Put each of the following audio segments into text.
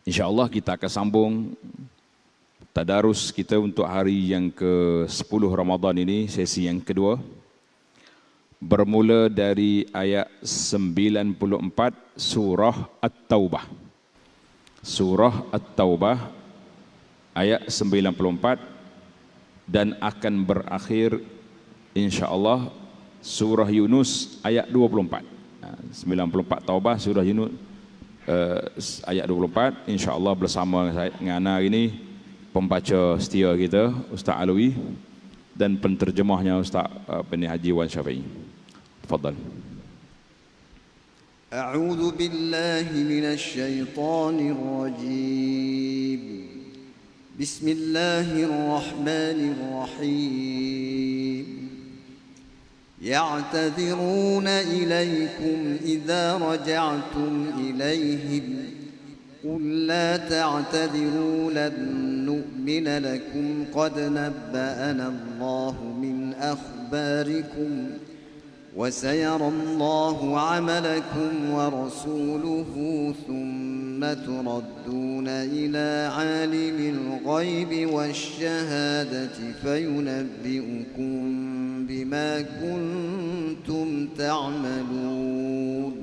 InsyaAllah kita akan sambung tadarus kita untuk hari yang ke-10 Ramadan ini, sesi yang kedua. Bermula dari ayat 94 surah At-Taubah. Surah At-Taubah ayat 94 dan akan berakhir insyaAllah surah Yunus ayat 24. 94 Taubah, surah Yunus ayat 24. InsyaAllah bersama dengan Ana ini pembaca setia kita Ustaz Alwi dan penterjemahnya Ustaz Bani Haji Wan Syafi'i. Tafadhal. أعوذ بالله من الشيطان الرجيم. بسم الله الرحمن الرحيم. يعتذرون إليكم إذا رجعتم إليهم قل لا تعتذروا لن نؤمن لكم قد نبأنا الله من أخباركم وسيرى الله عملكم ورسوله ثم تردون إلى عالم الغيب والشهادة فينبئكم بما كنتم تعملون.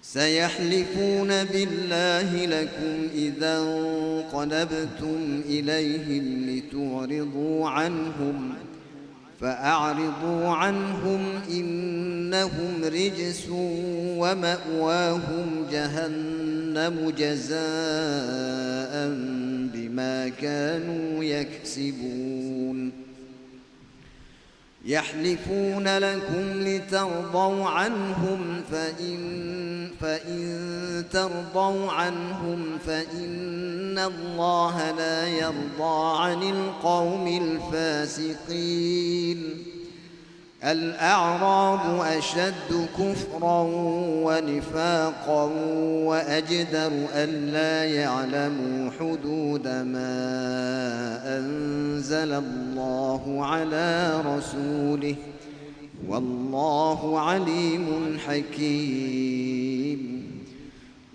سيحلفون بالله لكم إذا انقلبتم إليهم لتعرضوا عنهم فأعرضوا عنهم إنهم رجس ومأواهم جهنم جزاء بما كانوا يكسبون. يحلفون لكم لترضوا عنهم فإن ترضوا عنهم فإن الله لا يرضى عن القوم الفاسقين. الأعراب أشد كفرا ونفاقا وأجدر ألا يعلموا حدود ما أنزل الله على رسوله والله عليم حكيم.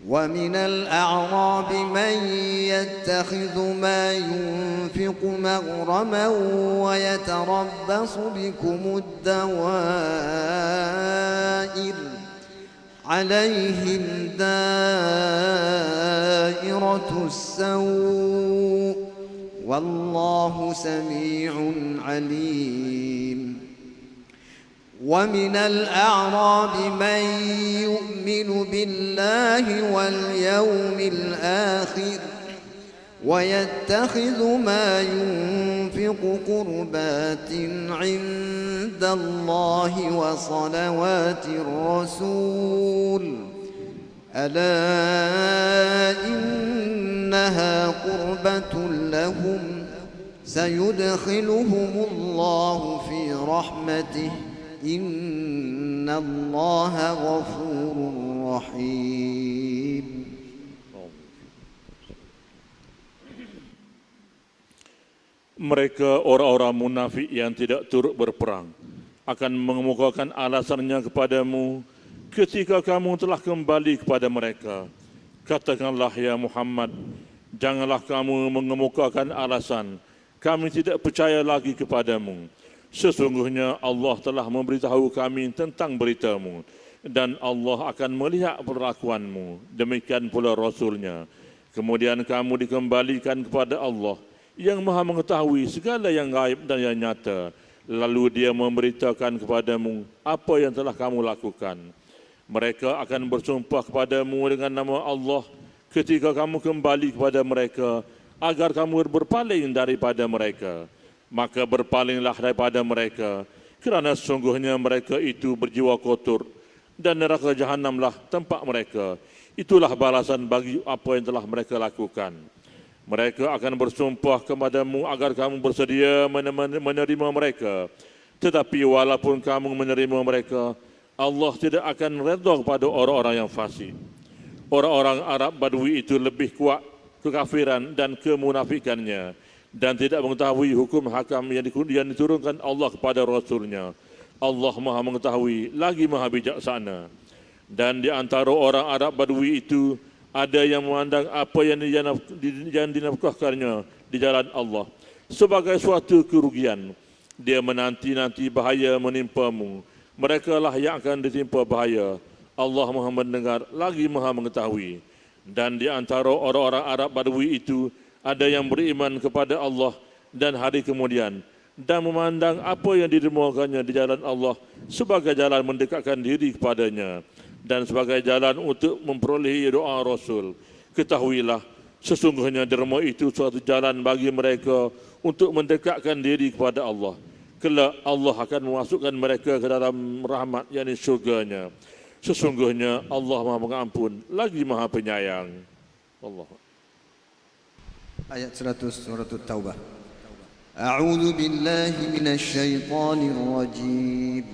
ومن الأعراب من يتخذ ما ينفق مغرما ويتربص بكم الدوائر عليهم دائرة السوء والله سميع عليم. ومن الأعراب من يؤمن بالله واليوم الآخر ويتخذ ما ينفق قربات عند الله وصلوات الرسول ألا إنها قربة لهم سيدخلهم الله في رحمته إن الله غفور رحيم. Mereka orang-orang munafik yang tidak turut berperang akan mengemukakan alasannya kepadamu ketika kamu telah kembali kepada mereka. Katakanlah ya Muhammad, janganlah kamu mengemukakan alasan kami tidak percaya lagi kepadamu. Sesungguhnya Allah telah memberitahu kami tentang beritamu dan Allah akan melihat perlakuanmu. Demikian pula Rasulnya. Kemudian kamu dikembalikan kepada Allah yang maha mengetahui segala yang gaib dan yang nyata. Lalu dia memberitakan kepadamu apa yang telah kamu lakukan. Mereka akan bersumpah kepadamu dengan nama Allah ketika kamu kembali kepada mereka agar kamu berpaling daripada mereka. Maka berpalinglah daripada mereka, kerana sesungguhnya mereka itu berjiwa kotor dan neraka jahanamlah tempat mereka. Itulah balasan bagi apa yang telah mereka lakukan. Mereka akan bersumpah kepadamu agar kamu bersedia menerima mereka. Tetapi walaupun kamu menerima mereka, Allah tidak akan redha kepada orang-orang yang fasik. Orang-orang Arab Badui itu lebih kuat kekafiran dan kemunafikannya dan tidak mengetahui hukum hakam yang diturunkan Allah kepada Rasulnya. Allah maha mengetahui lagi maha bijaksana. Dan di antara orang Arab Badui itu Ada yang memandang apa yang dinafkahkannya di jalan Allah sebagai suatu kerugian. Dia menanti-nanti bahaya menimpamu. Mereka lah yang akan ditimpa bahaya. Allah Maha mendengar lagi Maha mengetahui. Dan di antara orang-orang Arab Badui itu ada yang beriman kepada Allah dan hari kemudian dan memandang apa yang didermakannya di jalan Allah sebagai jalan mendekatkan diri kepadanya dan sebagai jalan untuk memperolehi doa Rasul. Ketahuilah, sesungguhnya derma itu suatu jalan bagi mereka untuk mendekatkan diri kepada Allah. Kelak Allah akan memasukkan mereka ke dalam rahmat, yakni syurganya. Sesungguhnya Allah Maha Pengampun lagi Maha Penyayang. Allah. Ayat 100 surah At-Taubah. A'udzu billahi minasy syaithanir rajim.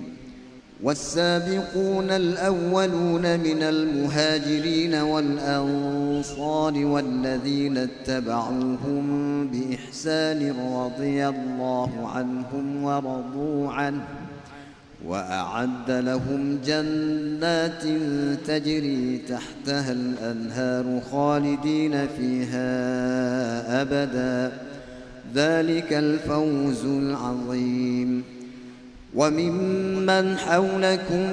والسابقون الأولون من المهاجرين والأنصار والذين اتبعوهم بإحسان رضي الله عنهم ورضوا عنه وأعد لهم جنات تجري تحتها الأنهار خالدين فيها أبدا ذلك الفوز العظيم وممن حولكم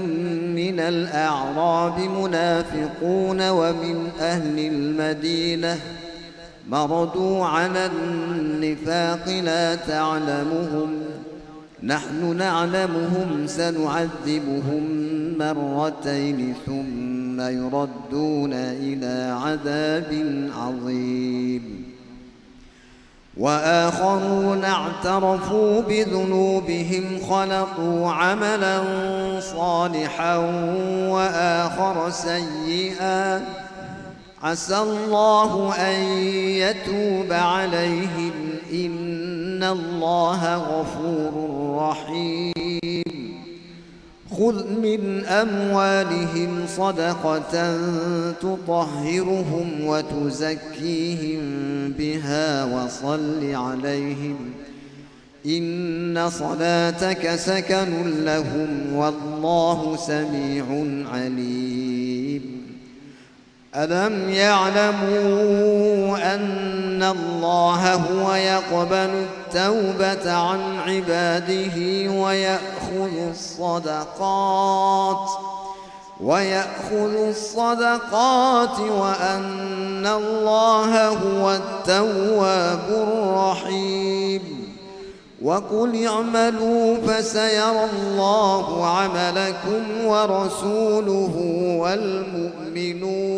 من الأعراب منافقون ومن أهل المدينة مرضوا على النفاق لا تعلمهم نحن نعلمهم سنعذبهم مرتين ثم يردون إلى عذاب عظيم وآخرون اعترفوا بذنوبهم خلقوا عملا صالحا وآخر سيئا عسى الله أن يتوب عليهم إن الله غفور رحيم خذ من أموالهم صدقة تطهرهم وتزكيهم بها وصل عليهم إن صلاتك سكن لهم والله سميع عليم ألم يعلموا أن الله هو يقبل التوبة عن عباده ويأخذ الصدقات وأن الله هو التواب الرحيم وقل اعملوا فسيرى الله عملكم ورسوله والمؤمنون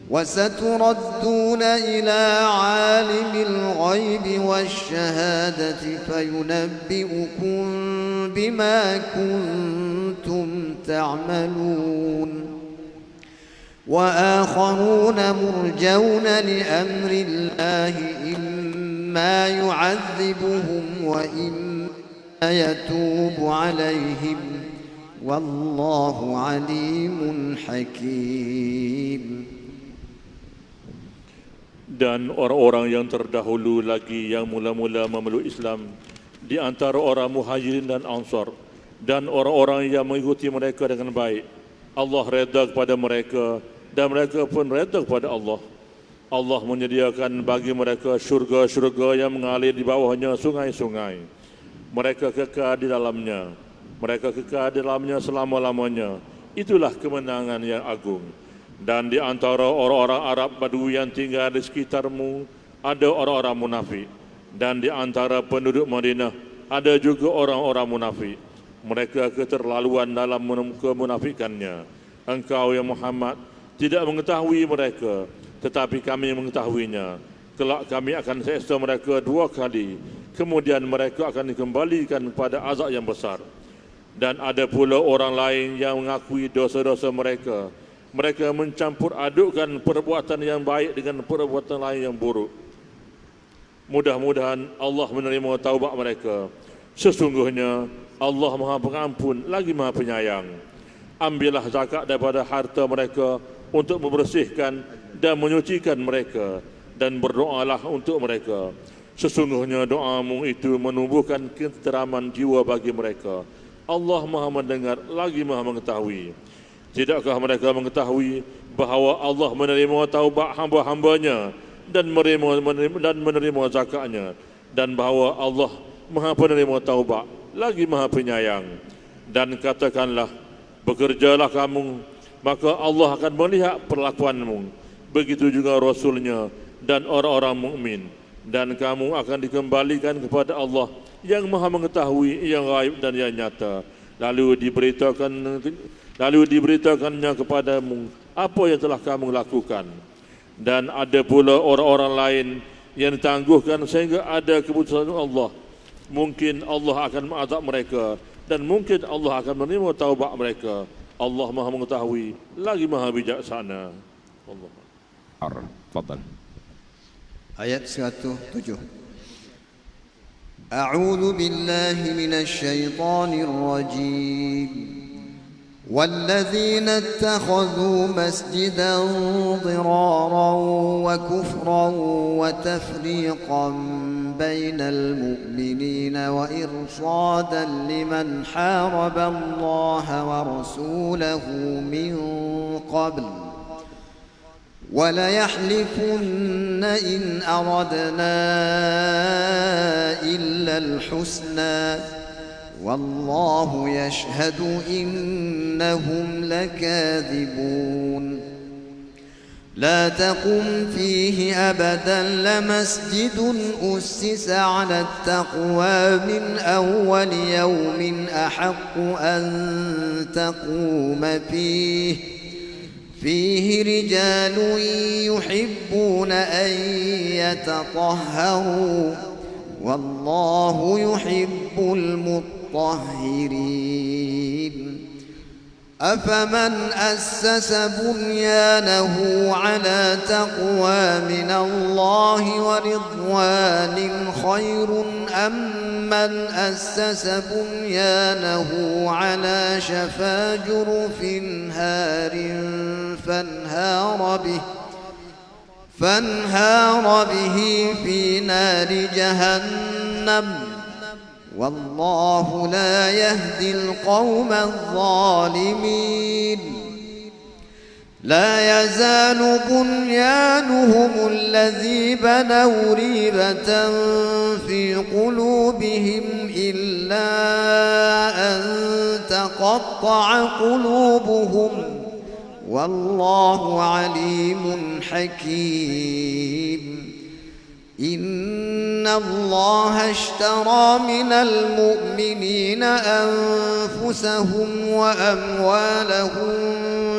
وستردون إلى عالم الغيب والشهادة فينبئكم بما كنتم تعملون وآخرون مرجون لأمر الله إما يعذبهم وإما يتوب عليهم والله عليم حكيم. Dan orang-orang yang terdahulu lagi yang mula-mula memeluk Islam di antara orang Muhajirin dan Ansar dan orang-orang yang mengikuti mereka dengan baik, Allah redha kepada mereka dan mereka pun redha kepada Allah. Allah menyediakan bagi mereka syurga-syurga yang mengalir di bawahnya sungai-sungai. Mereka kekal di dalamnya. Mereka kekal di dalamnya selama-lamanya. Itulah kemenangan yang agung. Dan di antara orang-orang Arab Badui yang tinggal di sekitarmu ada orang-orang munafik. Dan di antara penduduk Madinah ada juga orang-orang munafik. Mereka keterlaluan dalam kemunafikannya. Engkau ya Muhammad tidak mengetahui mereka, tetapi kami mengetahuinya. Kelak kami akan seksa mereka 2 kali. Kemudian mereka akan dikembalikan kepada azab yang besar. Dan ada pula orang lain yang mengakui dosa-dosa mereka. Mereka mencampur adukkan perbuatan yang baik dengan perbuatan lain yang buruk. Mudah-mudahan Allah menerima taubat mereka. Sesungguhnya Allah Maha Pengampun lagi Maha Penyayang. Ambillah zakat daripada harta mereka untuk membersihkan dan menyucikan mereka, dan berdoalah untuk mereka. Sesungguhnya doamu itu menumbuhkan ketenteraman jiwa bagi mereka. Allah Maha mendengar lagi Maha mengetahui. Tidakkah mereka mengetahui bahawa Allah menerima taubat hamba-hambanya dan menerima zakatnya, dan bahawa Allah Maha Penerima taubat lagi Maha Penyayang. Dan katakanlah, bekerjalah kamu, maka Allah akan melihat perlakuanmu, begitu juga Rasulnya dan orang-orang mukmin, dan kamu akan dikembalikan kepada Allah yang Maha mengetahui yang gaib dan yang nyata. Lalu diberitakannya kepadamu apa yang telah kamu lakukan. Dan ada pula orang-orang lain yang ditangguhkan sehingga ada keputusan Allah. Mungkin Allah akan mengazab mereka, dan mungkin Allah akan menerima taubat mereka. Allah Maha mengetahui lagi Maha bijaksana. Allah. Tafadhal. Ayat 107. A'udzu billahi minasy syaithanir rajim. والذين اتخذوا مسجدا ضرارا وكفرا وتفريقا بين المؤمنين وإرصادا لمن حارب الله ورسوله من قبل وليحلفن إن أردنا إلا الحسنى والله يشهد إنهم لكاذبون لا تقم فيه أبدا لمسجد أسس على التقوى من أول يوم أحق أن تقوم فيه رجال يحبون أن يتطهروا والله يحب المطهرين أفمن أسس بنيانه على تقوى من الله ورضوان خير أم من أسس بنيانه على شفا جرف هار فانهار به في نار جهنم والله لا يهدي القوم الظالمين لا يزال بنيانهم الذي بنوا ريبة في قلوبهم إلا أن تقطع قلوبهم والله عليم حكيم إن الله اشترى من المؤمنين أنفسهم وأموالهم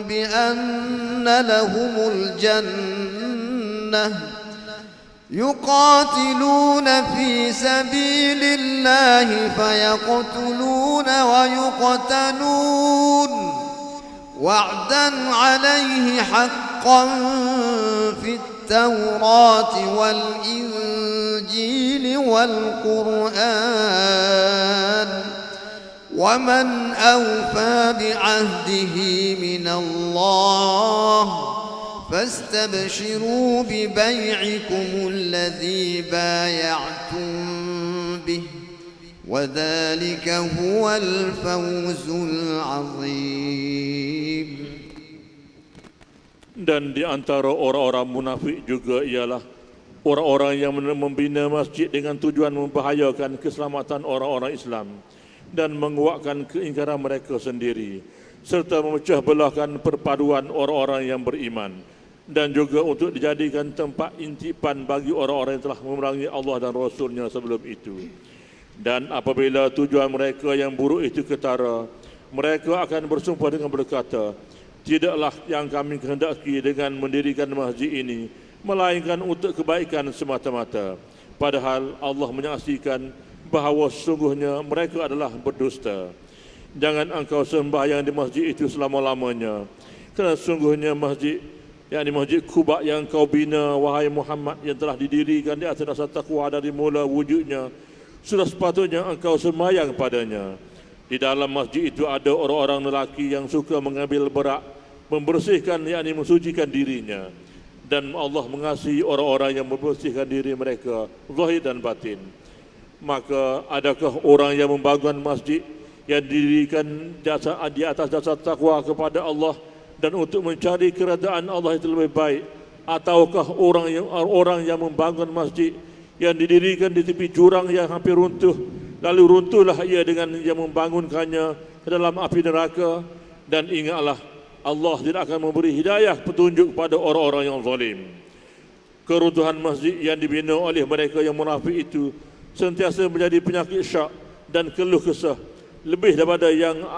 بأن لهم الجنة يقاتلون في سبيل الله فيقتلون ويقتلون وعدا عليه حقا في التوراة والإنجيل والقرآن ومن أوفى بعهده من الله فاستبشروا ببيعكم الذي بايعتم به وذلك هو الفوز العظيم. Dan di antara orang-orang munafik juga ialah orang-orang yang membina masjid dengan tujuan membahayakan keselamatan orang-orang Islam dan menguatkan keingkaran mereka sendiri, serta memecah belahkan perpaduan orang-orang yang beriman, dan juga untuk dijadikan tempat intipan bagi orang-orang yang telah memerangi Allah dan Rasulnya sebelum itu. Dan apabila tujuan mereka yang buruk itu ketara, mereka akan bersumpah dengan berkata, tidaklah yang kami kehendaki dengan mendirikan masjid ini melainkan untuk kebaikan semata-mata. Padahal Allah menyaksikan bahawa sesungguhnya mereka adalah berdusta. Jangan engkau sembahyang di masjid itu selama-lamanya, kerana sesungguhnya masjid, yakni Masjid Quba yang kau bina, wahai Muhammad, yang telah didirikan di atas dasar taqwa dari mula wujudnya, sudah sepatutnya engkau sembahyang padanya. Di dalam masjid itu ada orang-orang lelaki yang suka mengambil berak, membersihkan, yakni mensucikan dirinya. Dan Allah mengasihi orang-orang yang membersihkan diri mereka, zahir dan batin. Maka adakah orang yang membangun masjid yang didirikan di atas dasar taqwa kepada Allah dan untuk mencari kerajaan Allah itu lebih baik, ataukah orang yang membangun masjid yang didirikan di tepi jurang yang hampir runtuh, lalu runtuhlah ia dengan yang membangunkannya ke dalam api neraka. Dan ingatlah, Allah tidak akan memberi hidayah petunjuk kepada orang-orang yang zalim. Keruntuhan masjid yang dibina oleh mereka yang munafik itu sentiasa menjadi penyakit syak dan keluh kesah lebih daripada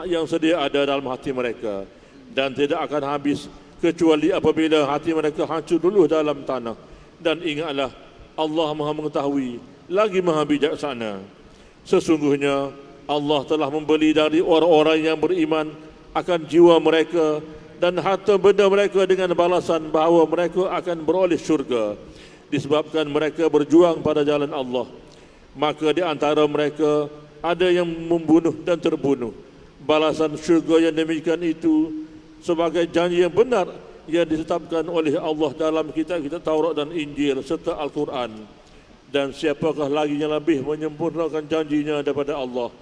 yang sedia ada dalam hati mereka, dan tidak akan habis kecuali apabila hati mereka hancur dulu dalam tanah. Dan ingatlah, Allah Maha mengetahui lagi Maha bijaksana. Sesungguhnya Allah telah membeli dari orang-orang yang beriman akan jiwa mereka dan harta benda mereka dengan balasan bahawa mereka akan beroleh syurga disebabkan mereka berjuang pada jalan Allah. Maka di antara mereka ada yang membunuh dan terbunuh. Balasan syurga yang demikian itu sebagai janji yang benar yang ditetapkan oleh Allah dalam kitab-kitab Taurat dan Injil serta Al-Quran. Dan siapakah lagi yang lebih menyempurnakan janjinya daripada Allah?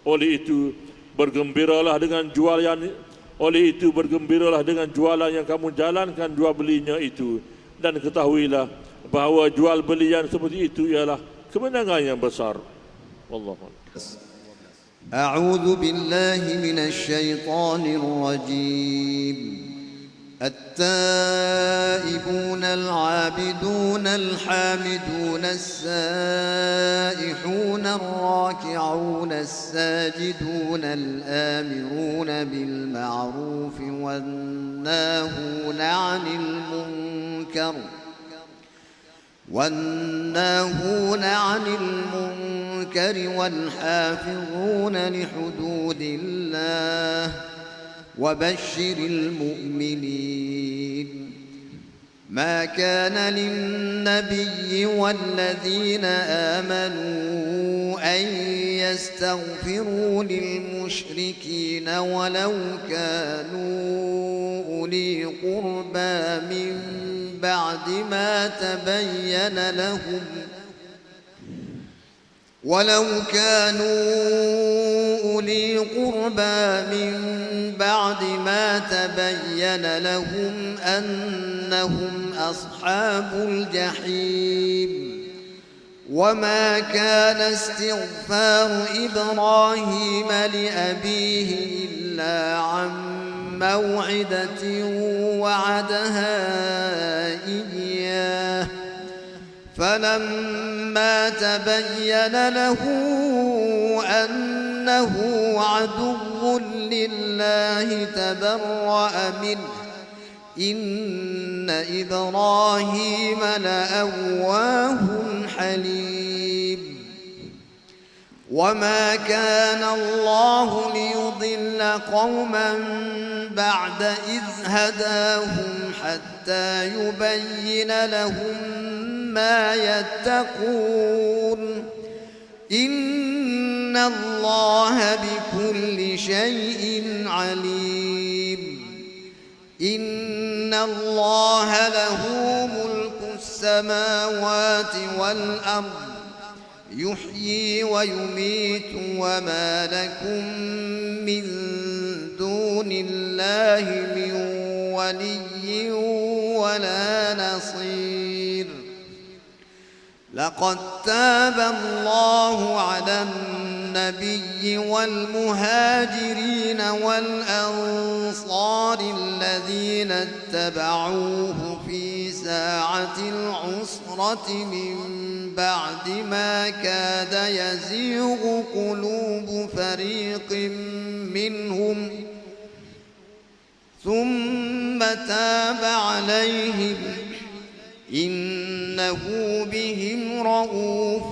Oleh itu bergembiralah dengan jualan yang kamu jalankan jual belinya itu, dan ketahuilah bahawa jual beli yang seperti itu ialah kemenangan yang besar. Wallahu a'lam. أعوذ بالله من الشيطان الرجيم. التائبون العابدون الحامدون السائحون الراكعون الساجدون الآمرون بالمعروف والناهون عن المنكر والحافظون لحدود الله وبشر المؤمنين. ما كان للنبي والذين آمنوا أن يستغفروا للمشركين ولو كانوا أولي قربى من بعد ما تبين لهم أنهم أصحاب الجحيم. وما كان استغفار إبراهيم لأبيه إلا عن موعدة وعدها إياه فلما تبين له أنه عدو لله تبرأ منه إن إبراهيم لأواه حليم. وما كان الله ليضل قوما بعد إذ هداهم حتى يبين لهم ما يتقون إن الله بكل شيء عليم. إن الله له ملك السماوات والأرض يحيي ويميت وما لكم من دون الله من ولي ولا نصير. لقد تاب الله على النبي والمهاجرين والأنصار الذين اتبعوه في ساعة العسرة من بعد ما كاد يزيغ قلوب فريق منهم ثم تاب عليهم إنه بهم رؤوف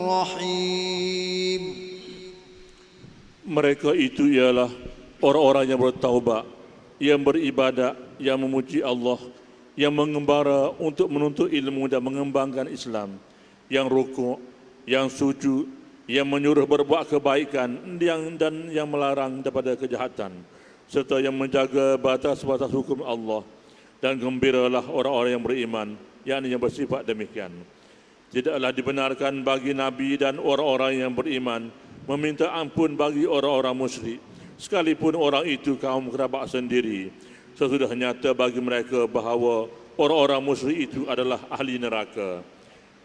رحيم. Mereka itu ialah orang-orang yang bertaubat, yang beribadat, yang memuji Allah, yang mengembara untuk menuntut ilmu dan mengembangkan Islam, yang rukuk, yang sujud, yang menyuruh berbuat kebaikan dan yang melarang daripada kejahatan, serta yang menjaga batas-batas hukum Allah. Dan gembiralah orang-orang yang beriman, yakni yang bersifat demikian. Tidaklah dibenarkan bagi Nabi dan orang-orang yang beriman meminta ampun bagi orang-orang musyrik, sekalipun orang itu kaum kerabat sendiri. sesudah nyata bagi mereka bahawa orang-orang musyrik itu adalah ahli neraka.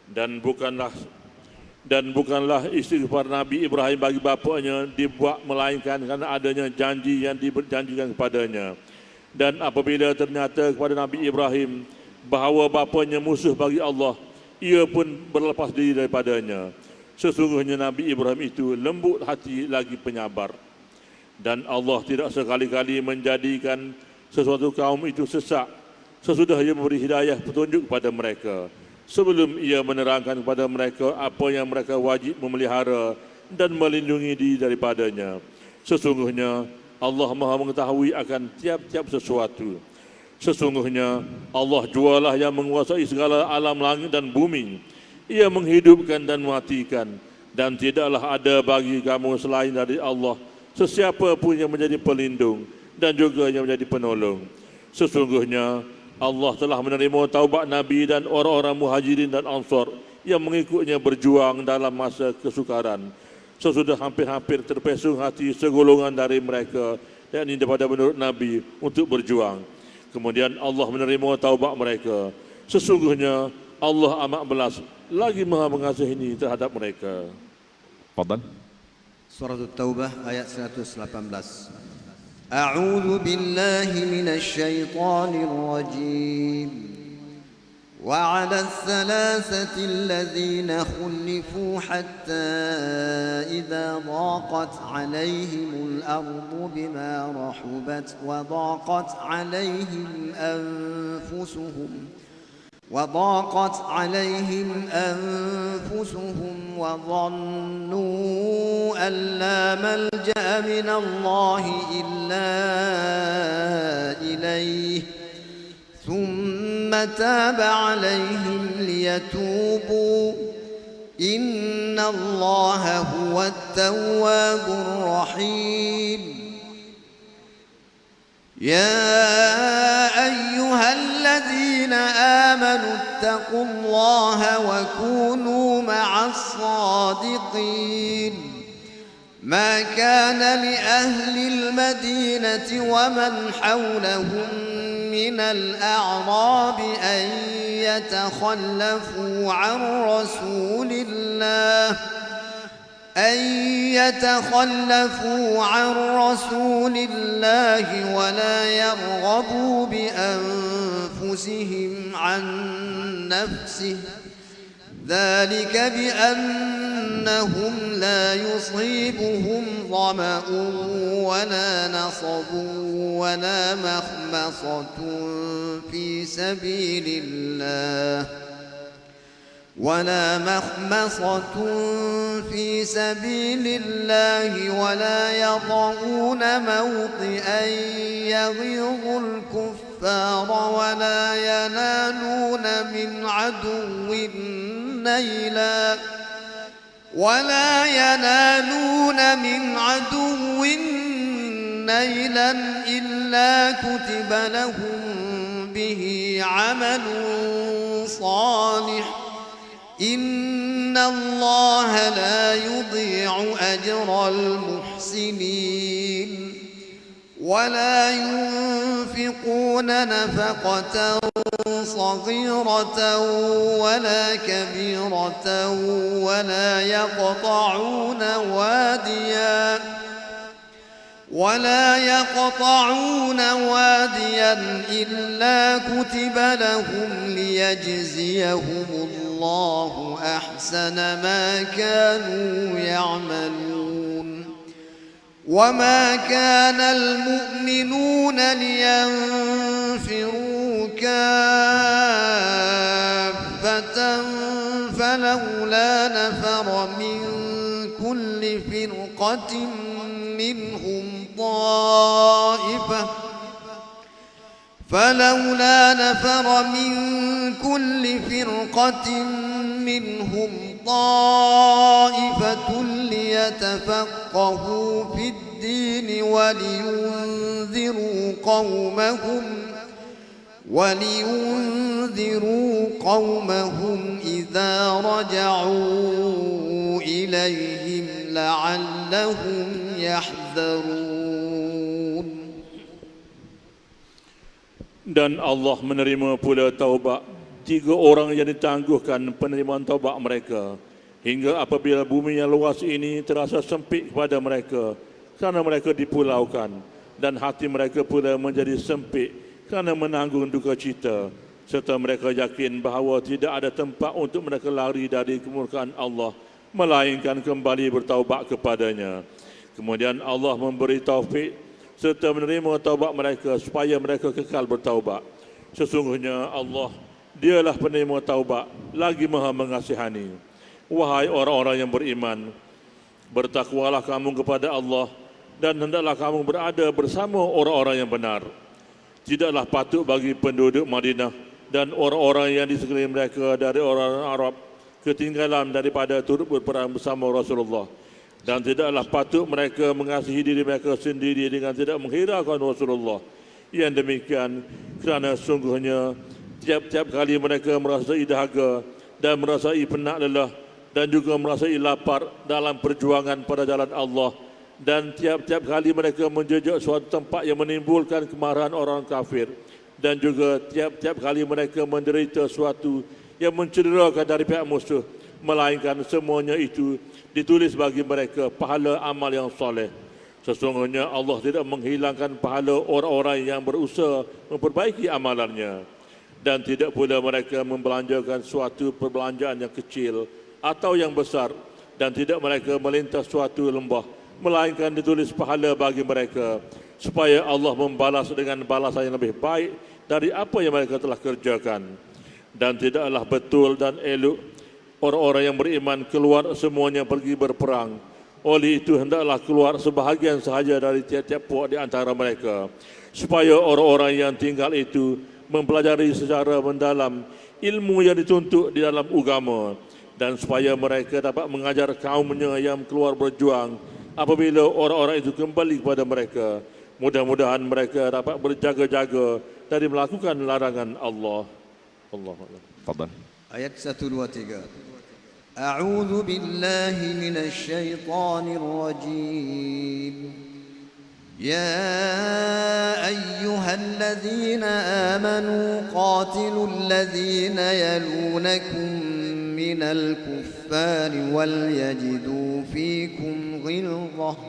Dan bukanlah istighfar Nabi Ibrahim bagi bapaknya dibuat melainkan kerana adanya janji yang diberjanjikan kepadanya. Dan apabila ternyata kepada Nabi Ibrahim bahawa bapaknya musuh bagi Allah, ia pun berlepas diri daripadanya. Sesungguhnya Nabi Ibrahim itu lembut hati lagi penyabar. Dan Allah tidak sekali-kali menjadikan sesuatu kaum itu sesat sesudah ia memberi hidayah petunjuk kepada mereka, sebelum ia menerangkan kepada mereka apa yang mereka wajib memelihara dan melindungi diri daripadanya. Sesungguhnya Allah Maha mengetahui akan tiap-tiap sesuatu. Sesungguhnya Allah jualah yang menguasai segala alam langit dan bumi. Ia menghidupkan dan mematikan, dan tidaklah ada bagi kamu selain dari Allah sesiapa pun yang menjadi pelindung dan juga yang menjadi penolong. Sesungguhnya Allah telah menerima taubat Nabi dan orang-orang muhajirin dan ansar yang mengikutnya berjuang dalam masa kesukaran. Sesudah hampir-hampir terpesong hati segolongan dari mereka, yakni daripada menurut Nabi, untuk berjuang. Kemudian Allah menerima taubat mereka. Sesungguhnya Allah amat belas lagi maha mengasihi terhadap mereka. Fadal. Surah At-Taubah ayat 118. A'udzu billahi minasy syaithanir rajim. وعلى الثلاثة الذين خلفوا حتى إذا ضاقت عليهم الأرض بما رحبت وضاقت عليهم أنفسهم وظنوا أن لا ملجأ من الله إلا إليه ثم تاب عليهم ليتوبوا إن الله هو التواب الرحيم يا أيها الذين آمنوا اتقوا الله وكونوا مع الصادقين ما كان لأهل المدينة ومن حولهم من الأعراب أن يتخلفوا عن رسول الله ولا يرغبوا بأنفسهم عن نفسه ذلك بأنهم لا يصيبهم ظمأ ولا نصب ولا مخمصة في سبيل الله ولا يطؤون موطئا يغيظ الكفار ولا ينالون من عدو نيلا إلا كتب لهم به عمل صالح إن الله لا يضيع أجر المحسنين ولا ينفقون نفقة صغيرة ولا كبيرة ولا يقطعون واديا إلا كتب لهم ليجزيهم الله أحسن ما كانوا يعملون وما كان المؤمنون لينفروا كافة فلولا نفر من كل فرقة منهم طائفة ليتفقهوا في الدين ولينذروا قومهم إذا رجعوا إليهم لعلهم يحذرون. Dan Allah menerima pula taubat 3 orang yang ditangguhkan penerimaan taubat mereka, hingga apabila bumi yang luas ini terasa sempit kepada mereka kerana mereka dipulaukan, dan hati mereka pula menjadi sempit kerana menanggung duka cita, serta mereka yakin bahawa tidak ada tempat untuk mereka lari dari kemurkaan Allah melainkan kembali bertaubat kepadanya. Kemudian Allah memberi taufik serta menerima taubat mereka supaya mereka kekal bertaubat. Sesungguhnya Allah, Dialah penerima taubat lagi Maha mengasihani. Wahai orang-orang yang beriman, bertakwalah kamu kepada Allah dan hendaklah kamu berada bersama orang-orang yang benar. Tidaklah patut bagi penduduk Madinah dan orang-orang yang di sekeliling mereka dari orang Arab ketinggalan daripada turut berperang bersama Rasulullah. Dan tidaklah patut mereka mengasihi diri mereka sendiri dengan tidak menghiraukan Rasulullah. Yang demikian kerana sungguhnya tiap-tiap kali mereka merasai dahaga dan merasai penat lelah dan juga merasai lapar dalam perjuangan pada jalan Allah, dan tiap-tiap kali mereka menjejak suatu tempat yang menimbulkan kemarahan orang kafir, dan juga tiap-tiap kali mereka menderita suatu yang mencederakan dari pihak musuh, melainkan semuanya itu ditulis bagi mereka pahala amal yang soleh. Sesungguhnya Allah tidak menghilangkan pahala orang-orang yang berusaha memperbaiki amalannya, dan tidak pula mereka membelanjakan suatu perbelanjaan yang kecil atau yang besar, dan tidak mereka melintas suatu lembah, melainkan ditulis pahala bagi mereka, supaya Allah membalas dengan balasan yang lebih baik dari apa yang mereka telah kerjakan. Dan tidaklah betul dan elok orang-orang yang beriman keluar semuanya pergi berperang. Oleh itu hendaklah keluar sebahagian sahaja dari tiap-tiap puak di antara mereka, supaya orang-orang yang tinggal itu mempelajari secara mendalam ilmu yang dituntut di dalam agama, dan supaya mereka dapat mengajar kaumnya yang keluar berjuang apabila orang-orang itu kembali kepada mereka. Mudah-mudahan mereka dapat berjaga-jaga dari melakukan larangan Allah. Allahu Akbar. Fadal. Ayat 1, 2, 3. A'udzu billahi minasy syaithanir rajim. Ya ayyuhalladzina amanu qatilul ladzina yalunakum minal kuffari wal yajidu fikum ghilzah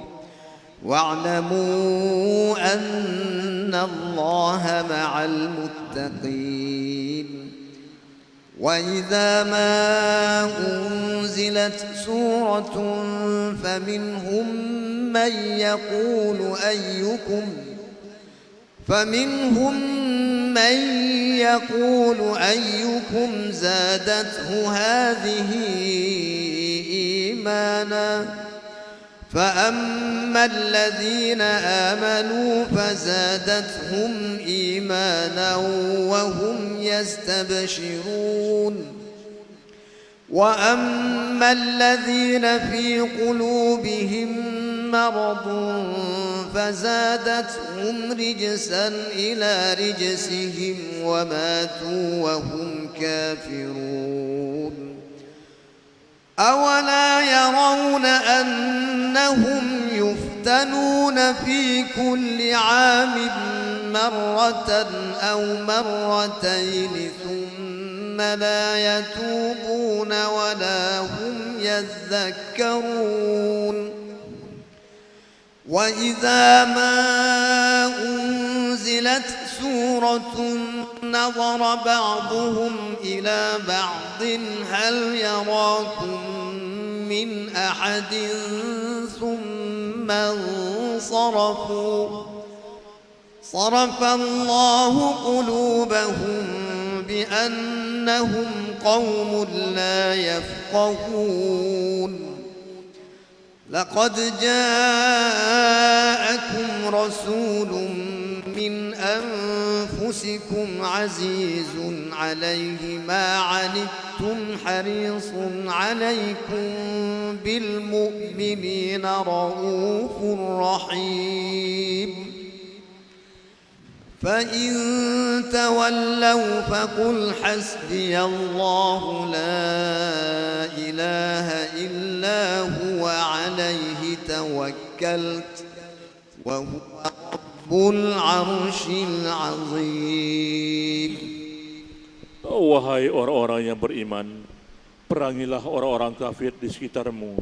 wa'lamu anna Allaha ma'al muttaqin. وإذا ما أنزلت سورة فمنهم من يقول أيكم زادته هذه إيمانا فأما الذين آمنوا فزادتهم إيمانا وهم يستبشرون وأما الذين في قلوبهم مرض فزادتهم رجسا إلى رجسهم وماتوا وهم كافرون أولا يرون أنهم يفتنون في كل عام مرة أو مرتين ثم لا يتوبون ولا هم يذكرون وإذا ما أنزلت سورة نظر بعضهم إلى بعض هل يراكم من أحد ثم انصرفوا صرف الله قلوبهم بأنهم قوم لا يفقهون لقد جاءكم رسول من أنفسكم عزيز عليه ما عنتم حريص عليكم بالمؤمنين رؤوف رحيم فإن تولوا فقل حسبي الله لا إله إلا هو عليه توكلت وهو رب العرش العظيم. Wahai orang-orang yang beriman, perangilah orang-orang kafir di sekitarmu,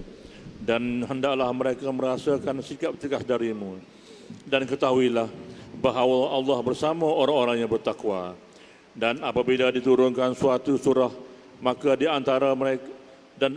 dan hendaklah mereka merasakan sikap tegas darimu. Dan ketahuilah bahawa Allah bersama orang-orang yang bertakwa. Dan apabila diturunkan suatu surah, maka di antara mereka di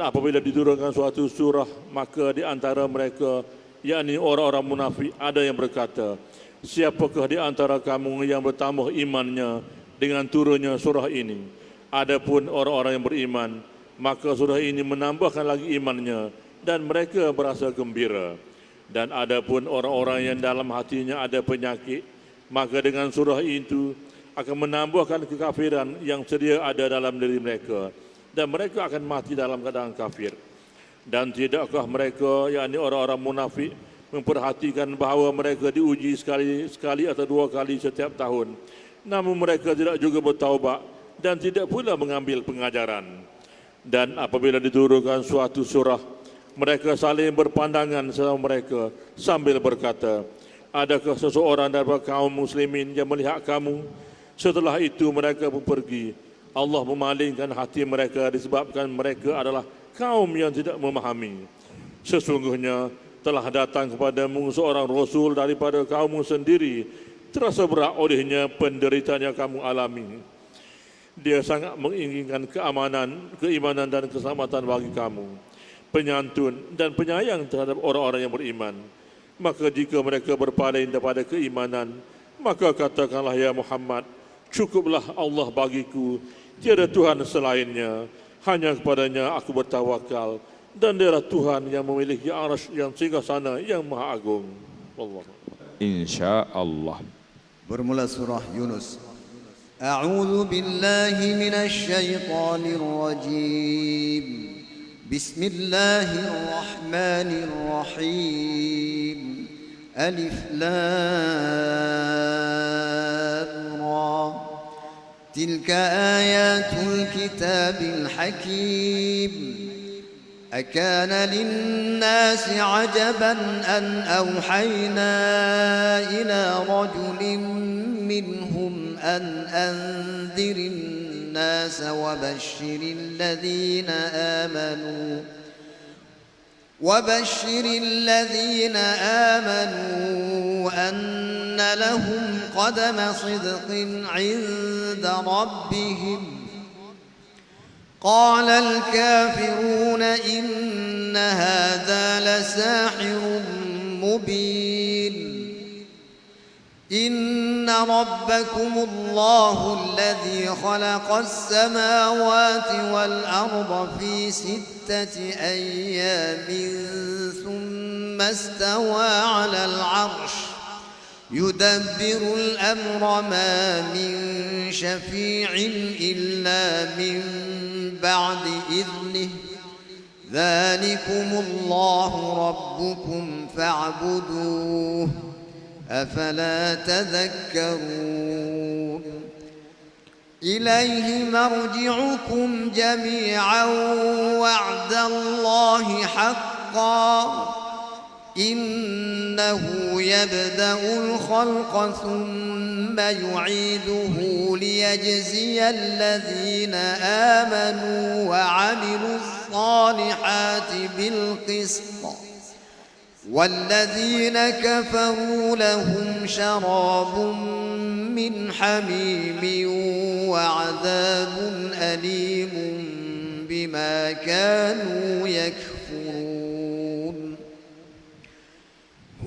antara mereka, yakni orang-orang munafik, ada yang berkata, siapakah di antara kamu yang bertambah imannya dengan turunnya surah ini? Adapun orang-orang yang beriman, maka surah ini menambahkan lagi imannya, dan mereka berasa gembira. Dan adapun orang-orang yang dalam hatinya ada penyakit, maka dengan surah itu akan menambahkan kekafiran yang sedia ada dalam diri mereka, dan mereka akan mati dalam keadaan kafir. Dan tidakkah mereka, yakni orang-orang munafik, memperhatikan bahawa mereka diuji sekali atau dua kali setiap tahun, namun mereka tidak juga bertaubat dan tidak pula mengambil pengajaran. Dan apabila diturunkan suatu surah, mereka saling berpandangan sama mereka sambil berkata, adakah seseorang daripada kaum muslimin yang melihat kamu? Setelah itu mereka pun pergi. Allah memalingkan hati mereka disebabkan mereka adalah kaum yang tidak memahami. Sesungguhnya telah datang kepadamu seorang Rasul daripada kaummu sendiri. Terasa berat olehnya penderitaan yang kamu alami. Dia sangat menginginkan keimanan dan keselamatan bagi kamu, penyantun dan penyayang terhadap orang-orang yang beriman. Maka jika mereka berpaling daripada keimanan, maka katakanlah, ya Muhammad, cukuplah Allah bagiku, tiada Tuhan selainnya, hanya kepadanya aku bertawakal, dan dialah Tuhan yang memiliki arsy yang singgasana yang maha agung. Allah. InsyaAllah. Bermula surah Yunus. A'udzu billahi minasy syaithanir rajim. Bismillahirrahmanirrahim. Alif Lam Ra. Tilka ayatul kitabil hakim. أكان للناس عجبا أن أوحينا إلى رجل منهم أن أنذر الناس وبشر الذين آمنوا أن لهم قدم صدق عند ربهم. قال الكافرون إن هذا لساحر مبين. إن ربكم الله الذي خلق السماوات والأرض في 6 أيام ثم استوى على العرش يدبر الأمر ما من شفيع إلا من بعد إذنه. ذلكم الله ربكم فاعبدوه أفلا تذكرون. إليه مرجعكم جميعا وعد الله حقا. إنه يبدأ الخلق ثم يعيده ليجزي الذين آمنوا وعملوا الصالحات بالقسط. والذين كفروا لهم شراب من حميم وعذاب أليم بما كانوا يكفرون.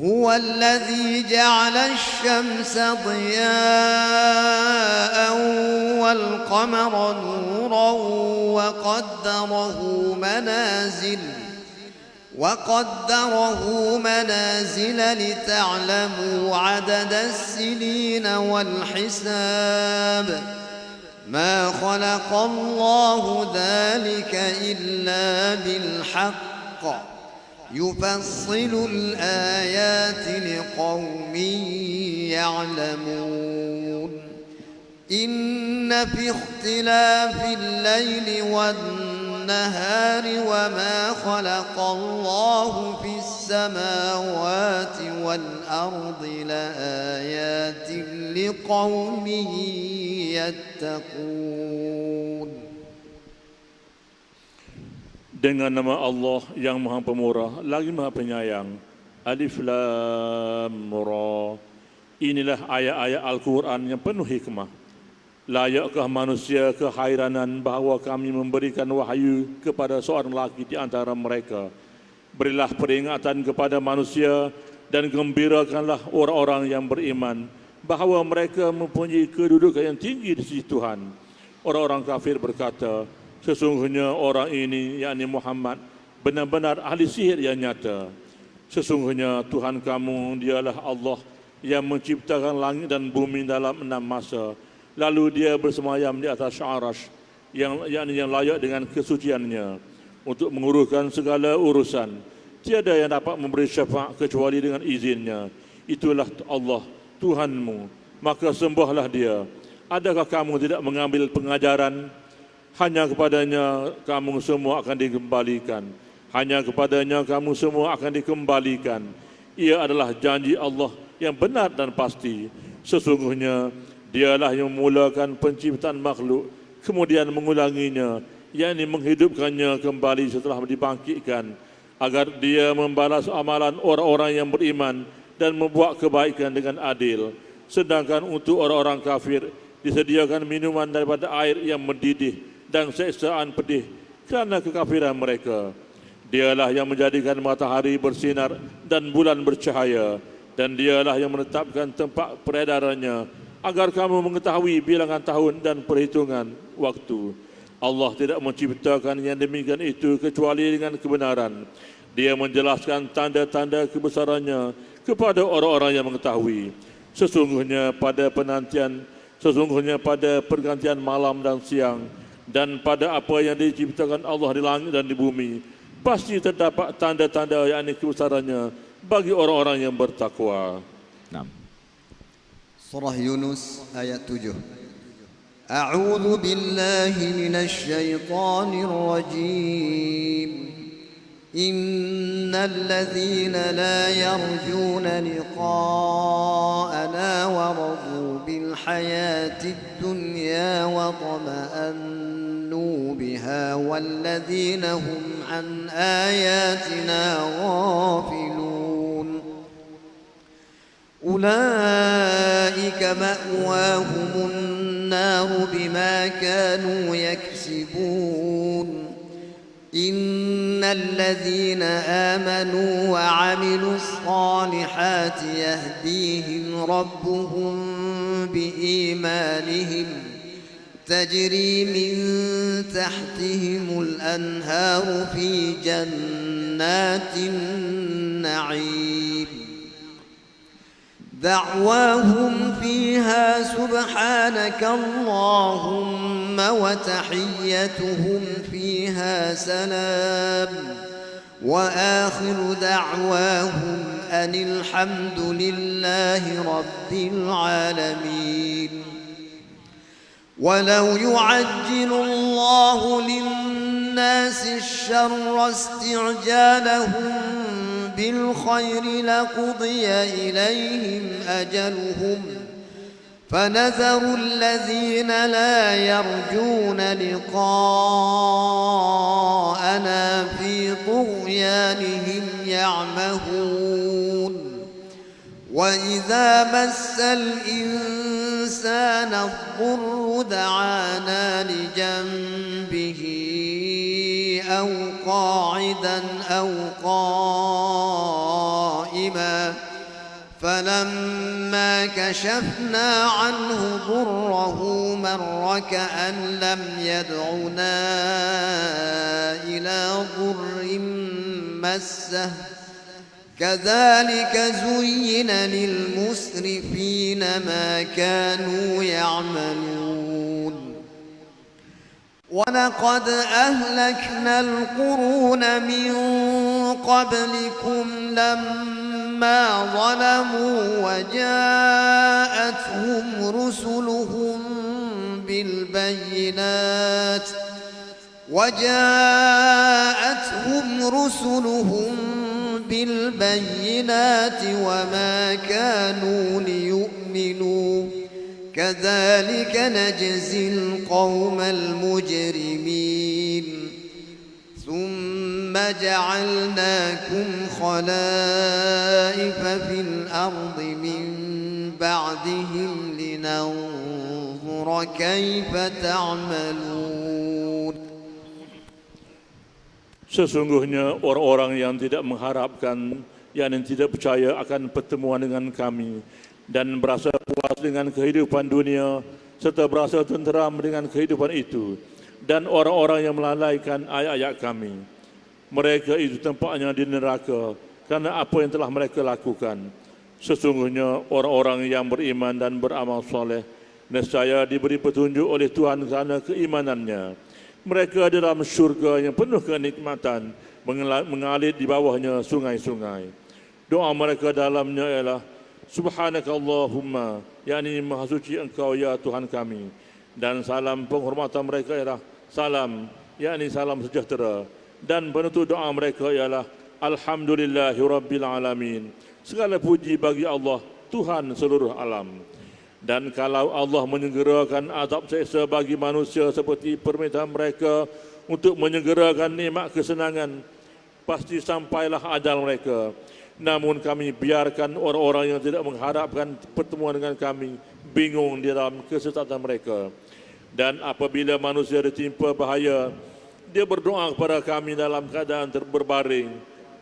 هو الذي جعل الشمس ضياء والقمر نورا وقدره منازل لتعلموا عدد السنين والحساب. ما خلق الله ذلك إلا بالحق يفصل الآيات لقوم يعلمون. إن في اختلاف الليل والنهار والنهار وما خلق الله في السماوات والأرض لآيات لقوم يتقون. Dengan nama Allah yang Maha Pemurah lagi Maha Penyayang. Alif Lam Ra. Inilah ayat-ayat Al-Quran yang penuh hikmah. Layakkah manusia kehairanan bahawa kami memberikan wahyu kepada seorang lelaki di antara mereka. Berilah peringatan kepada manusia dan gembirakanlah orang-orang yang beriman bahawa mereka mempunyai kedudukan yang tinggi di sisi Tuhan. Orang-orang kafir berkata, sesungguhnya orang ini, yakni Muhammad, benar-benar ahli sihir yang nyata. Sesungguhnya Tuhan kamu dialah Allah yang menciptakan langit dan bumi dalam 6 masa. Lalu dia bersemayam di atas Arash yang layak dengan kesuciannya untuk menguruskan segala urusan. Tiada yang dapat memberi syafaat kecuali dengan izinnya. Itulah Allah Tuhanmu, maka sembahlah dia. Adakah kamu tidak mengambil pengajaran? Hanya kepadanya kamu semua akan dikembalikan. Hanya kepadanya kamu semua akan dikembalikan. Ia adalah janji Allah yang benar dan pasti. Sesungguhnya dialah yang memulakan penciptaan makhluk, kemudian mengulanginya, yakni menghidupkannya kembali setelah dibangkitkan, agar dia membalas amalan orang-orang yang beriman dan membuat kebaikan dengan adil. Sedangkan untuk orang-orang kafir disediakan minuman daripada air yang mendidih dan siksaan pedih kerana kekafiran mereka. Dialah yang menjadikan matahari bersinar dan bulan bercahaya, dan dialah yang menetapkan tempat peredarannya agar kamu mengetahui bilangan tahun dan perhitungan waktu. Allah tidak menciptakan yang demikian itu kecuali dengan kebenaran. Dia menjelaskan tanda-tanda kebesarannya kepada orang-orang yang mengetahui. Sesungguhnya pada pergantian malam dan siang, dan pada apa yang diciptakan Allah di langit dan di bumi, pasti terdapat tanda-tanda yakni kebesarannya bagi orang-orang yang bertakwa. Surah Yunus ayat 7. A'udzu billahi minasy syaithanir rajim. Innal ladzina la yarjuna liqa'ana wa radu bil hayatid dunya wa tama'annu biha wal ladzina hum an ayatina ghafilun. أولئك مأواهم النار بما كانوا يكسبون. إن الذين آمنوا وعملوا الصالحات يهديهم ربهم بإيمانهم تجري من تحتهم الأنهار في جنات النعيم. دعواهم فيها سبحانك اللهم وتحيتهم فيها سلام وآخر دعواهم أن الحمد لله رب العالمين. ولو يعجل الله للناس الشر استعجالهم بالخير لقضي إليهم أجلهم فنذر الذين لا يرجون لقاءنا في طغيانهم يعمهون. وإذا مس الإنسان الضر دعانا لجنبه أو قاعدا أو قائما فلما كشفنا عنه ضره مر كأن لم يدعنا إلى ضر مسه. كذلك زين للمسرفين ما كانوا يعملون. ولقد أهلكنا القرون من قبلكم لما ظلموا وجاءتهم رسلهم بالبينات وجاءتهم رسلهم بالبينات وما كانوا ليؤمنوا كذلك نجزي القوم المجرمين ثم جعلناكم خلائف في الأرض من بعدهم لننظر كيف تعملون. Sesungguhnya orang-orang yang tidak mengharapkan, yang tidak percaya akan pertemuan dengan kami dan berasa puas dengan kehidupan dunia serta berasa tenteram dengan kehidupan itu, dan orang-orang yang melalaikan ayat-ayat kami, mereka itu tempatnya di neraka kerana apa yang telah mereka lakukan. Sesungguhnya orang-orang yang beriman dan beramal soleh nescaya diberi petunjuk oleh Tuhan kerana keimanannya. Mereka dalam syurga yang penuh kenikmatan, mengalir di bawahnya sungai-sungai. Doa mereka dalamnya ialah Subhanakallahumma, yakni Maha Suci Engkau ya Tuhan kami. Dan salam penghormatan mereka ialah salam, yakni salam sejahtera. Dan penutup doa mereka ialah Alhamdulillahirabbil alamin. Segala puji bagi Allah, Tuhan seluruh alam. Dan kalau Allah menyegerakan azab seksa bagi manusia seperti permintaan mereka untuk menyegerakan nikmat kesenangan, pasti sampailah ajal mereka. Namun kami biarkan orang-orang yang tidak mengharapkan pertemuan dengan kami bingung di dalam kesesatan mereka. Dan apabila manusia ditimpa bahaya, dia berdoa kepada kami dalam keadaan berbaring,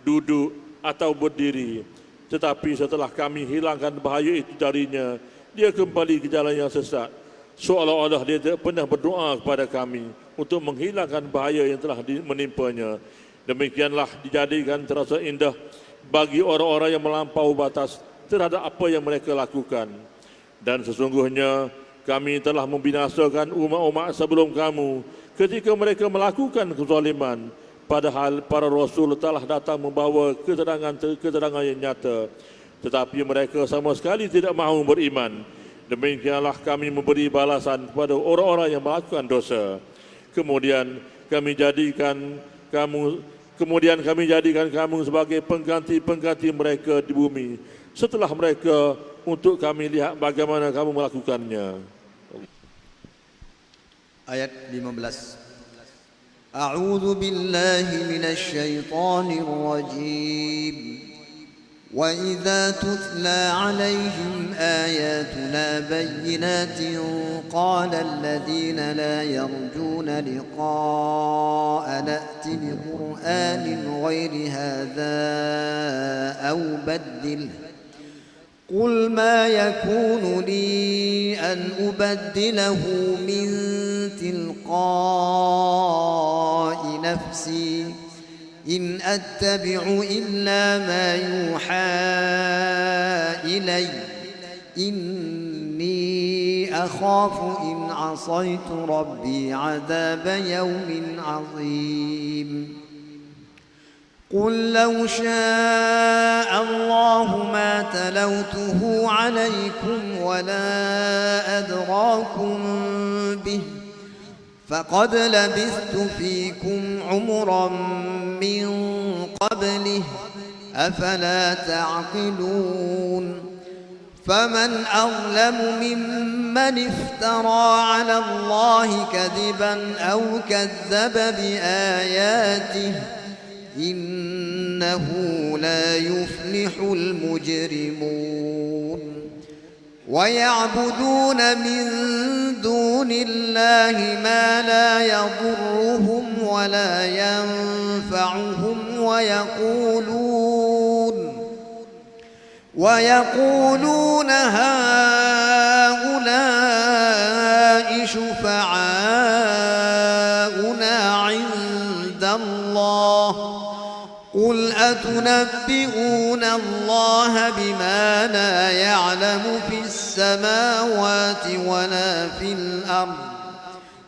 duduk atau berdiri. Tetapi setelah kami hilangkan bahaya itu darinya, dia kembali ke jalan yang sesat. Seolah-olah dia tidak pernah berdoa kepada kami untuk menghilangkan bahaya yang telah menimpanya. Demikianlah dijadikan terasa indah bagi orang-orang yang melampau batas terhadap apa yang mereka lakukan. Dan sesungguhnya kami telah membinasakan umat-umat sebelum kamu ketika mereka melakukan kezaliman. Padahal para Rasul telah datang membawa keterangan yang nyata. Tetapi mereka sama sekali tidak mahu beriman. Demikianlah kami memberi balasan kepada orang-orang yang melakukan dosa. Kemudian kami jadikan kamu sebagai pengganti-pengganti mereka di bumi setelah mereka, untuk kami lihat bagaimana kamu melakukannya. Ayat 15. A'udzu billahi minasy syaithanir rajim. وَإِذَا تُتْلَى عَلَيْهِمْ آيَاتُنَا بَيِّنَاتٍ قَالَ الَّذِينَ لَا يَرْجُونَ لِقَاءَنَا ائْتِ بِقُرْآنٍ غَيْرِ هَذَا أَوْ بَدِّلْهُ قُلْ مَا يَكُونُ لِي أَنْ أُبَدِّلَهُ مِنْ تِلْقَاءِ نَفْسِي إن أتبع إلا ما يوحى إلي إني أخاف إن عصيت ربي عذاب يوم عظيم قل لو شاء الله ما تلوته عليكم ولا أدراكم به فقد لبثت فيكم عمرا من قبله أفلا تعقلون فمن أظلم ممن افترى على الله كذبا أو كذب بآياته إنه لا يفلح المجرمون ويعبدون من دون الله ما لا يضرهم ولا ينفعهم ويقولون هؤلاء شفعاؤنا عند الله قل أتنبئون الله بما لا يعلم في السماوات ولا في الأرض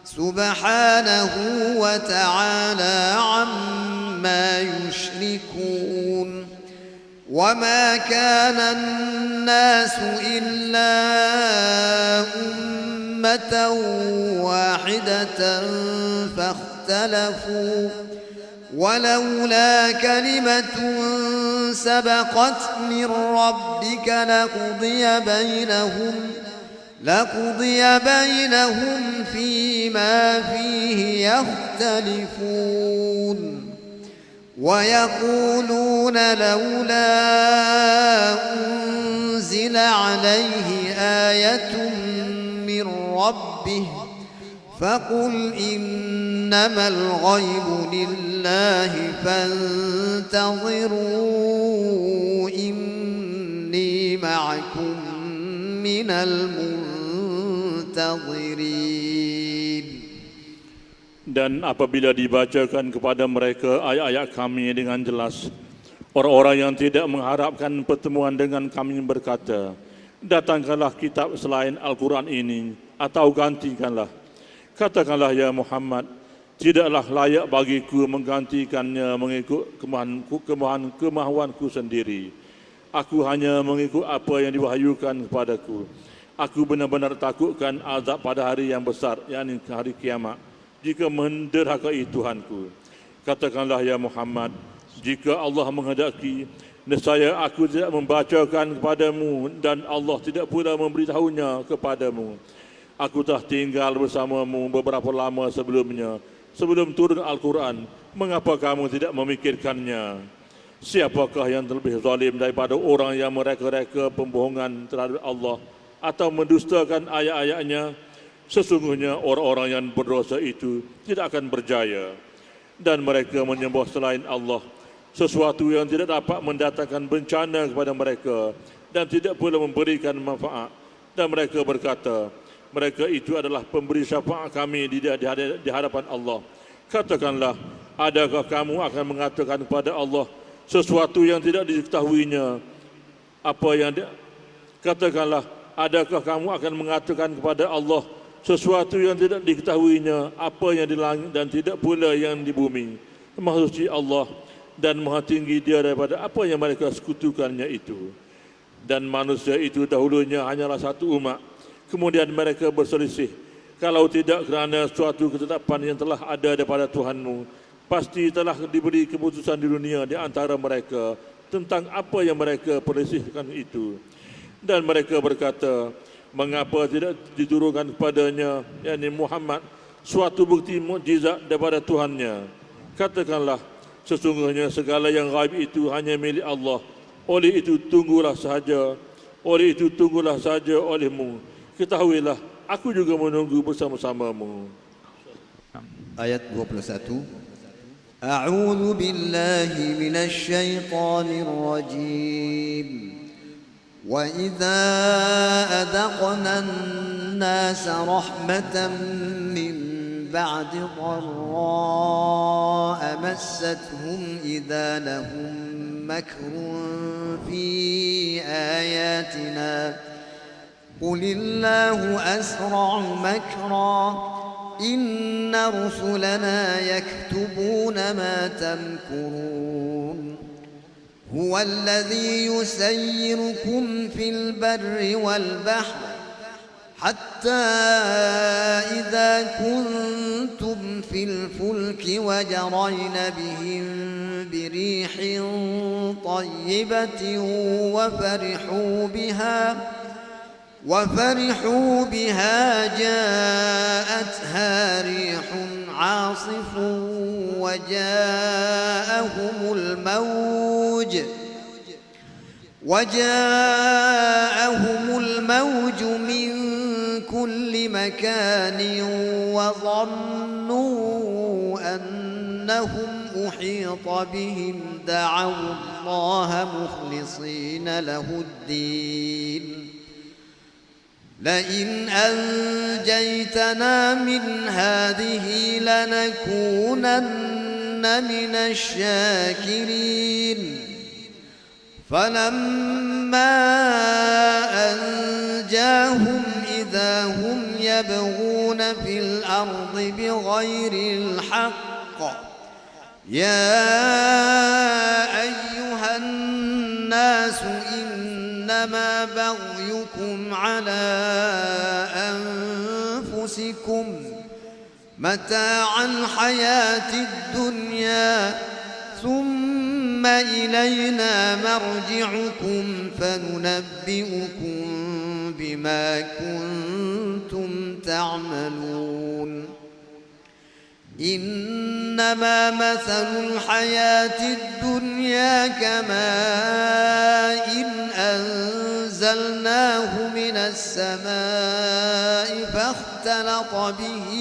سبحانه وتعالى عما يشركون وما كان الناس إلا أمة أمة واحدة فاختلفوا ولولا كلمة سبقت من ربك لقضي بينهم فيما فيه يختلفون ويقولون لولا أنزل عليه آية من ربه فقل إنما الغيب لله فانتظروا إني معكم من المنتظرين. Dan apabila dibacakan kepada mereka ayat-ayat kami dengan jelas, orang-orang yang tidak mengharapkan pertemuan dengan kami berkata, datangkanlah kitab selain Al-Quran ini atau gantikanlah. Katakanlah ya Muhammad, tidaklah layak bagiku menggantikannya mengikut kemahuanku sendiri. Aku hanya mengikut apa yang diwahyukan kepadaku. Aku benar-benar takutkan azab pada hari yang besar, yakni hari kiamat, jika menderhakai Tuhanku. Katakanlah ya Muhammad, jika Allah menghendaki, nescaya aku tidak membacakan kepadamu dan Allah tidak pula memberitahunya kepadamu. Aku telah tinggal bersamamu beberapa lama sebelum turun Al-Quran. Mengapa kamu tidak memikirkannya? Siapakah yang lebih zalim daripada orang yang mereka-reka pembohongan terhadap Allah atau mendustakan ayat-ayatnya? Sesungguhnya orang-orang yang berdosa itu tidak akan berjaya. Dan mereka menyembah selain Allah sesuatu yang tidak dapat mendatangkan bencana kepada mereka dan tidak pula memberikan manfaat. Dan mereka berkata, mereka itu adalah pemberi syafaat kami di hadapan Allah. Katakanlah, adakah kamu akan mengatakan kepada Allah sesuatu yang tidak diketahuinya? Katakanlah, adakah kamu akan mengatakan kepada Allah sesuatu yang tidak diketahuinya, apa yang di langit dan tidak pula yang di bumi? Maha suci Allah dan maha tinggi Dia daripada apa yang mereka sekutukannya itu. Dan manusia itu dahulunya hanyalah satu umat, kemudian mereka berselisih. Kalau tidak kerana suatu ketetapan yang telah ada daripada Tuhanmu, pasti telah diberi keputusan di dunia di antara mereka tentang apa yang mereka perselisihkan itu. Dan mereka berkata, mengapa tidak diturunkan kepadanya, yakni Muhammad, suatu bukti mukjizat daripada Tuhannya? Katakanlah, sesungguhnya segala yang gaib itu hanya milik Allah. Oleh itu tunggulah sahaja olehmu. Ketahuilah, aku juga menunggu bersama-samamu. Ayat 21. A'udzu billahi minasy syaithanir rajim. وَإِذَا أَذَقْنَا النَّاسَ رَحْمَةً مِّن بَعْدِ ضَرَّاءٍ مَسَّتْهُمْ إِذَا لَهُم مَّكْرٌ فِي آيَاتِنَا قُلِ اللَّهُ أَسْرَعُ مَكْرًا إِنَّ رُسُلَنَا يَكْتُبُونَ مَا تَمْكُرُونَ هو الذي يسيركم في البر والبحر حتى إذا كنتم في الفلك وجرين بهم بريح طيبة وفرحوا بها جاءتها ريح عاصف وجاءهم الموج من كل مكان وظنوا أنهم أحيط بهم دعوا الله مخلصين له الدين لئن أنجيتنا من هذه لنكونن من الشاكرين فلما أنجاهم إذا هم يبغون في الأرض بغير الحق يا أيها الناس إنما بغيكم على أنفسكم متاع الحياة الدنيا ثم إلينا مرجعكم فننبئكم بما كنتم تعملون إنما مثل الحياة الدنيا كماء أنزلناه من السماء فاختلط به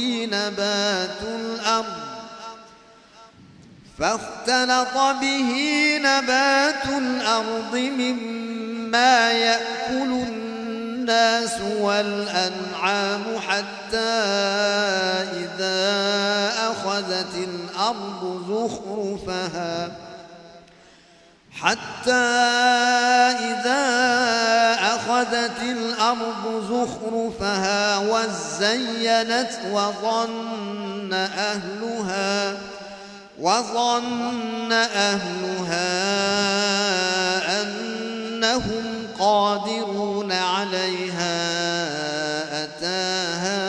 نبات الأرض مما يأكل الناس والأنعام حتى إذا أخذت الأرض زخرفها وزينت وظن أهلها أنهم قادرون عليها أتاها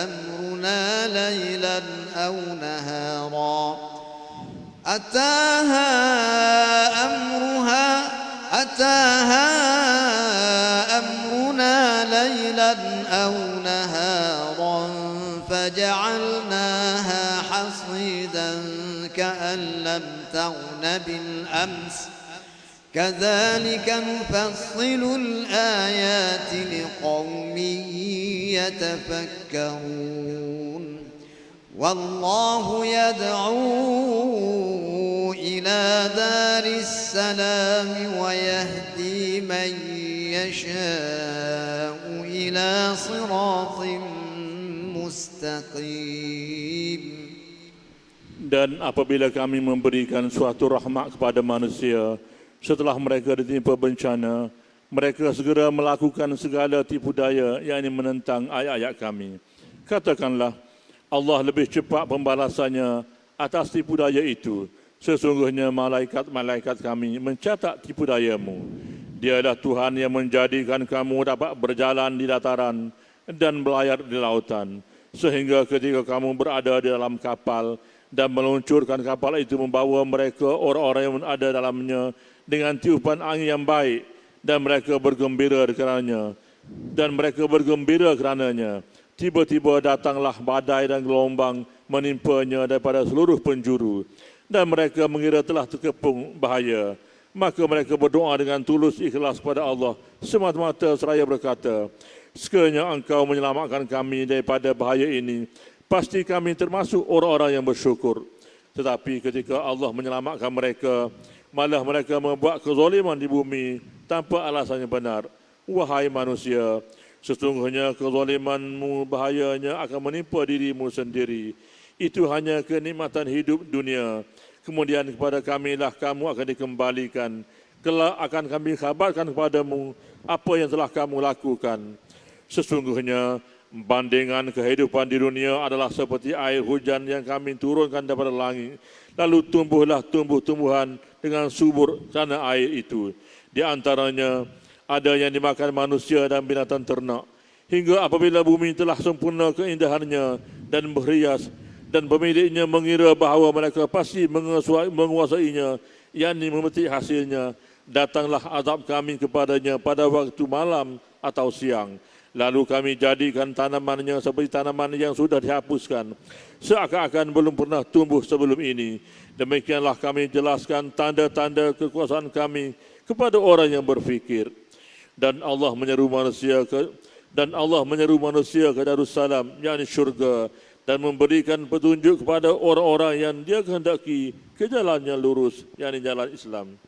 أمرنا ليلا أو نهارا فجعلناها حصيدا كأن لم تغن بالأمس كذلك نفصل الآيات لقوم يتفكرون والله يدعو إلى دار السلام ويهدي من يشاء إلى صراط مستقيم. Dan apabila kami memberikan suatu rahmat kepada manusia setelah mereka ditimpa bencana, mereka segera melakukan segala tipu daya yang menentang ayat-ayat kami. Katakanlah, Allah lebih cepat pembalasannya atas tipu daya itu. Sesungguhnya malaikat-malaikat kami mencatat tipu dayamu. Dialah Tuhan yang menjadikan kamu dapat berjalan di dataran dan berlayar di lautan. Sehingga ketika kamu berada di dalam kapal dan meluncurkan kapal itu membawa mereka orang-orang yang ada dalamnya dengan tiupan angin yang baik dan mereka bergembira kerananya. Tiba-tiba datanglah badai dan gelombang menimpanya daripada seluruh penjuru dan mereka mengira telah terkepung bahaya. Maka mereka berdoa dengan tulus ikhlas kepada Allah semata-mata seraya berkata, sekiranya Engkau menyelamatkan kami daripada bahaya ini, pasti kami termasuk orang-orang yang bersyukur. Tetapi ketika Allah menyelamatkan mereka, malah mereka membuat kezaliman di bumi tanpa alasan yang benar. Wahai manusia, sesungguhnya kezalimanmu bahayanya akan menimpa dirimu sendiri. Itu hanya kenikmatan hidup dunia. Kemudian kepada kamilah kamu akan dikembalikan. Kelak akan kami khabarkan kepadamu apa yang telah kamu lakukan. Sesungguhnya bandingan kehidupan di dunia adalah seperti air hujan yang kami turunkan daripada langit. Lalu tumbuhlah tumbuh-tumbuhan dengan subur karena air itu. Di antaranya ada yang dimakan manusia dan binatang ternak. Hingga apabila bumi telah sempurna keindahannya dan berhias, dan pemiliknya mengira bahawa mereka pasti menguasainya, yakni memetik hasilnya, datanglah azab kami kepadanya pada waktu malam atau siang. Lalu kami jadikan tanamannya seperti tanaman yang sudah dihapuskan, seakan-akan belum pernah tumbuh sebelum ini. Demikianlah kami jelaskan tanda-tanda kekuasaan kami kepada orang yang berfikir. Dan Allah menyeru manusia ke Darussalam, yakni syurga, dan memberikan petunjuk kepada orang-orang yang dia kehendaki ke jalan yang lurus, yakni jalan Islam.